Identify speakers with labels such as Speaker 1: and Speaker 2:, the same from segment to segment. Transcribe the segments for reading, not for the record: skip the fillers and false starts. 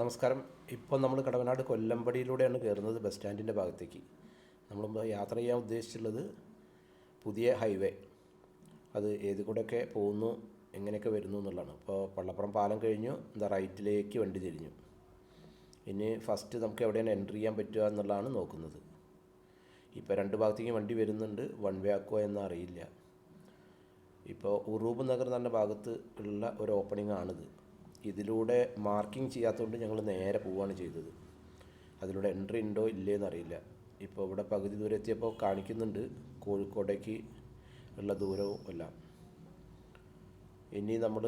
Speaker 1: നമസ്കാരം. ഇപ്പോൾ നമ്മൾ കടവനാട് കൊല്ലമ്പടിയിലൂടെയാണ് കയറുന്നത് ബസ് സ്റ്റാൻഡിൻ്റെ ഭാഗത്തേക്ക്. നമ്മൾ യാത്ര ചെയ്യാൻ ഉദ്ദേശിച്ചുള്ളത് പുതിയ ഹൈവേ, അത് ഏത് കൂടെയൊക്കെ പോകുന്നു, എങ്ങനെയൊക്കെ വരുന്നു എന്നുള്ളതാണ്. ഇപ്പോൾ പള്ളപ്പുറം പാലം കഴിഞ്ഞു, റൈറ്റിലേക്ക് വണ്ടി തിരിഞ്ഞു. ഇനി ഫസ്റ്റ് നമുക്ക് എവിടെയാണ് എൻട്രി ചെയ്യാൻ പറ്റുക എന്നുള്ളതാണ് നോക്കുന്നത്. ഇപ്പോൾ രണ്ട് ഭാഗത്തേക്ക് വണ്ടി വരുന്നുണ്ട്, വൺ വേ ആക്കുമോ എന്ന് അറിയില്ല. ഇപ്പോൾ ഉറൂബ് നഗർ എന്ന് പറഞ്ഞ ഭാഗത്ത് ഉള്ള ഒരു ഓപ്പണിംഗ് ആണിത്. ഇതിലൂടെ മാർക്കിംഗ് ചെയ്യാത്തതുകൊണ്ട് ഞങ്ങൾ നേരെ പോവുകയാണ് ചെയ്തത്. അതിലൂടെ എൻട്രി ഉണ്ടോ ഇല്ലേ എന്നറിയില്ല. ഇപ്പോൾ ഇവിടെ പകുതി ദൂരം എത്തിയപ്പോൾ കാണിക്കുന്നുണ്ട് കോഴിക്കോടേക്ക് ഉള്ള ദൂരവും എല്ലാം. ഇനി നമ്മൾ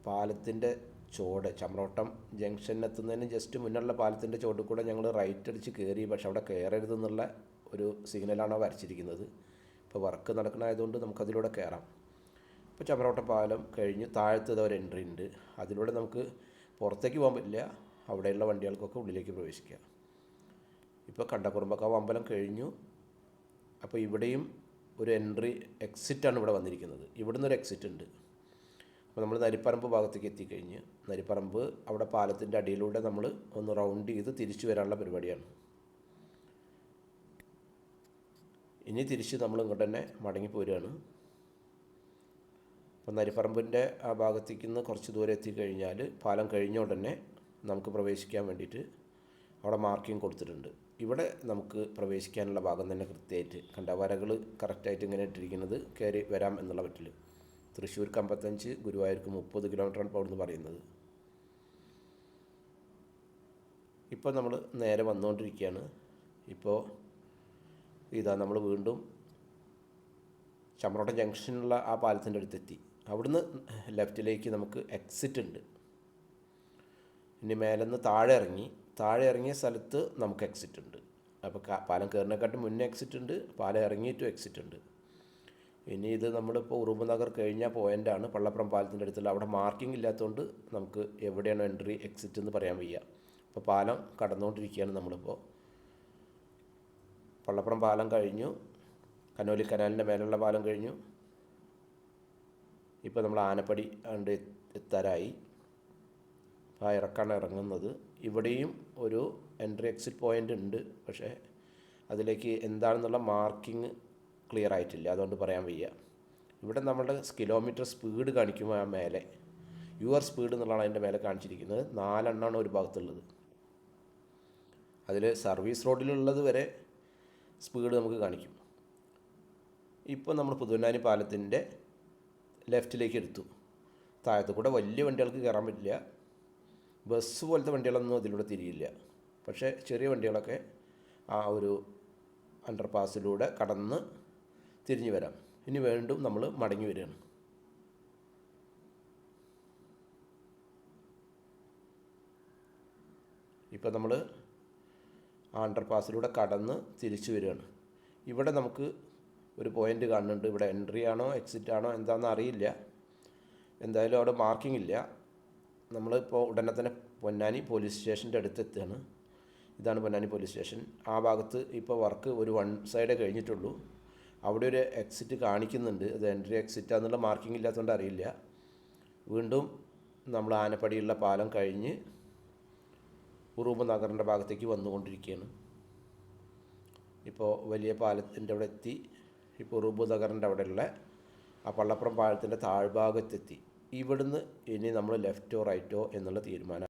Speaker 1: പാലത്തിൻ്റെ ചോട് ചമ്രോട്ടം ജംഗ്ഷനിലെത്തുന്നതിന് ജസ്റ്റ് മുന്നുള്ള പാലത്തിൻ്റെ ചോട്ടിൽ കൂടെ ഞങ്ങൾ റൈറ്റ് അടിച്ച് കയറി. പക്ഷെ അവിടെ കയറരുതെന്നുള്ള ഒരു സിഗ്നലാണ് വരച്ചിരിക്കുന്നത്. ഇപ്പോൾ വർക്ക് നടക്കണമായതുകൊണ്ട് നമുക്കതിലൂടെ കയറാം. ഇപ്പോൾ ചമ്രോട്ടം പാലം കഴിഞ്ഞ് താഴത്ത് ഒരു എൻട്രി ഉണ്ട്. അതിലൂടെ നമുക്ക് പുറത്തേക്ക് പോകാൻ പറ്റില്ല, അവിടെയുള്ള വണ്ടികൾക്കൊക്കെ ഉള്ളിലേക്ക് പ്രവേശിക്കാം. ഇപ്പോൾ കണ്ടക്കുറുമ്പക്കാവ് അമ്പലം കഴിഞ്ഞു. അപ്പോൾ ഇവിടെയും ഒരു എൻട്രി എക്സിറ്റാണ് ഇവിടെ വന്നിരിക്കുന്നത്. ഇവിടുന്ന് ഒരു എക്സിറ്റ് ഉണ്ട്. അപ്പോൾ നമ്മൾ നരിപ്പറമ്പ് ഭാഗത്തേക്ക് എത്തിക്കഴിഞ്ഞ്, നരിപ്പറമ്പ് അവിടെ പാലത്തിൻ്റെ അടിയിലൂടെ നമ്മൾ ഒന്ന് റൗണ്ട് ചെയ്ത് തിരിച്ചു വരാനുള്ള പരിപാടിയാണ്. ഇനി തിരിച്ച് നമ്മൾ ഇങ്ങോട്ട് തന്നെ മടങ്ങി പോരുകയാണ്. അപ്പോൾ നരിപ്പറമ്പിൻ്റെ ആ ഭാഗത്തേക്ക് നിന്ന് കുറച്ച് ദൂരം എത്തിക്കഴിഞ്ഞാൽ പാലം കഴിഞ്ഞ ഉടനെ നമുക്ക് പ്രവേശിക്കാൻ വേണ്ടിയിട്ട് അവിടെ മാർക്കിംഗ് കൊടുത്തിട്ടുണ്ട്. ഇവിടെ നമുക്ക് പ്രവേശിക്കാനുള്ള ഭാഗം തന്നെ കൃത്യമായിട്ട് കണ്ട വരകൾ കറക്റ്റായിട്ട് ഇങ്ങനെ ഇട്ടിരിക്കുന്നത് കയറി വരാം എന്നുള്ള പറ്റില്ല. തൃശ്ശൂർക്ക് 55, ഗുരുവായൂർക്ക് 30 കിലോമീറ്ററാണ് ഇപ്പോൾ അവിടുന്ന് പറയുന്നത്. ഇപ്പോൾ നമ്മൾ നേരെ വന്നുകൊണ്ടിരിക്കുകയാണ്. ഇപ്പോൾ ഇതാ നമ്മൾ വീണ്ടും ചമ്രോട്ടം ജംഗ്ഷനുള്ള ആ പാലത്തിൻ്റെ അടുത്തെത്തി. അവിടുന്ന് ലെഫ്റ്റിലേക്ക് നമുക്ക് എക്സിറ്റ് ഉണ്ട്. ഇനി മേലെന്ന് താഴെ ഇറങ്ങിയ സ്ഥലത്ത് നമുക്ക് എക്സിറ്റ് ഉണ്ട്. അപ്പോൾ പാലം കയറിനെക്കാട്ടും മുന്നേ എക്സിറ്റ് ഉണ്ട്, പാലം ഇറങ്ങിയിട്ടും എക്സിറ്റ് ഉണ്ട്. ഇനി ഇത് നമ്മളിപ്പോൾ ഉറൂബ് നഗർ കഴിഞ്ഞ പോയിൻ്റാണ്, പള്ളപ്പുറം പാലത്തിൻ്റെ അടുത്തുള്ള. അവിടെ മാർക്കിംഗ് ഇല്ലാത്തതുകൊണ്ട് നമുക്ക് എവിടെയാണ് എൻട്രി എക്സിറ്റ് എന്ന് പറയാൻ വയ്യ. അപ്പോൾ പാലം കടന്നുകൊണ്ടിരിക്കുകയാണ് നമ്മളിപ്പോൾ. പള്ളപ്പുറം പാലം കഴിഞ്ഞു, കനോലി കനാലിൻ്റെ മേലുള്ള പാലം കഴിഞ്ഞു. ഇപ്പോൾ നമ്മൾ ആനപ്പടി കണ്ട് എത്താറായി. അപ്പോൾ ആ ഇറക്കാണ് ഇറങ്ങുന്നത്. ഇവിടെയും ഒരു എൻട്രി എക്സിറ്റ് പോയിൻ്റ് ഉണ്ട്, പക്ഷേ അതിലേക്ക് എന്താണെന്നുള്ള മാർക്കിംഗ് ക്ലിയർ ആയിട്ടില്ല, അതുകൊണ്ട് പറയാൻ വയ്യ. ഇവിടെ നമ്മളുടെ കിലോമീറ്റർ സ്പീഡ് കാണിക്കുമ്പോൾ ആ മേലെ യുവർ സ്പീഡ് എന്നുള്ളതാണ് അതിൻ്റെ മേലെ കാണിച്ചിരിക്കുന്നത്. 4 എണ്ണമാണ് ഒരു ഭാഗത്തുള്ളത്. അതിൽ സർവീസ് റോഡിലുള്ളത് വരെ സ്പീഡ് നമുക്ക് കാണിക്കും. ഇപ്പോൾ നമ്മൾ പുതുവന്നാനി പാലത്തിൻ്റെ ലെഫ്റ്റിലേക്ക് എടുത്തു. താഴത്ത് കൂടെ വലിയ വണ്ടികൾക്ക് കയറാൻ പറ്റില്ല, ബസ് പോലത്തെ വണ്ടികളൊന്നും അതിലൂടെ തിരിയില്ല. പക്ഷേ ചെറിയ വണ്ടികളൊക്കെ ആ ഒരു അണ്ടർപാസിലൂടെ കടന്ന് തിരിഞ്ഞു വരാം. ഇനി വീണ്ടും നമ്മൾ മടങ്ങി വരികയാണ്. ഇപ്പോൾ നമ്മൾ ആ അണ്ടർപാസിലൂടെ കടന്ന് തിരിച്ചു വരികയാണ്. ഇവിടെ നമുക്ക് ഒരു പോയിൻ്റ് കാണുന്നുണ്ട്. ഇവിടെ എൻട്രി ആണോ എക്സിറ്റ് ആണോ എന്താണെന്ന് അറിയില്ല. എന്തായാലും അവിടെ മാർക്കിംഗ് ഇല്ല. നമ്മളിപ്പോൾ ഉടനെ തന്നെ പൊന്നാനി പോലീസ് സ്റ്റേഷൻ്റെ അടുത്തെത്തുകയാണ്. ഇതാണ് പൊന്നാനി പോലീസ് സ്റ്റേഷൻ. ആ ഭാഗത്ത് ഇപ്പോൾ വർക്ക് ഒരു 1 സൈഡേ കഴിഞ്ഞിട്ടുള്ളൂ. അവിടെ ഒരു എക്സിറ്റ് കാണിക്കുന്നുണ്ട്. അത് എൻട്രി എക്സിറ്റാന്നുള്ള മാർക്കിംഗ് ഇല്ലാത്തതുകൊണ്ട് അറിയില്ല. വീണ്ടും നമ്മൾ ആനപ്പടിയുള്ള പാലം കഴിഞ്ഞ് ഉറൂബ് നഗറിൻ്റെ ഭാഗത്തേക്ക് വന്നുകൊണ്ടിരിക്കുകയാണ്. ഇപ്പോൾ വലിയ പാലത്തിൻ്റെ അവിടെ എത്തി. ഇപ്പോൾ ഉറൂബ് നഗറിൻ്റെ അവിടെയുള്ള ആ പള്ളപ്പുറം പാലത്തിൻ്റെ താഴ്ഭാഗത്തെത്തി. ഇവിടുന്ന് ഇനി നമ്മൾ ലെഫ്റ്റോ റൈറ്റോ എന്നുള്ള തീരുമാനം.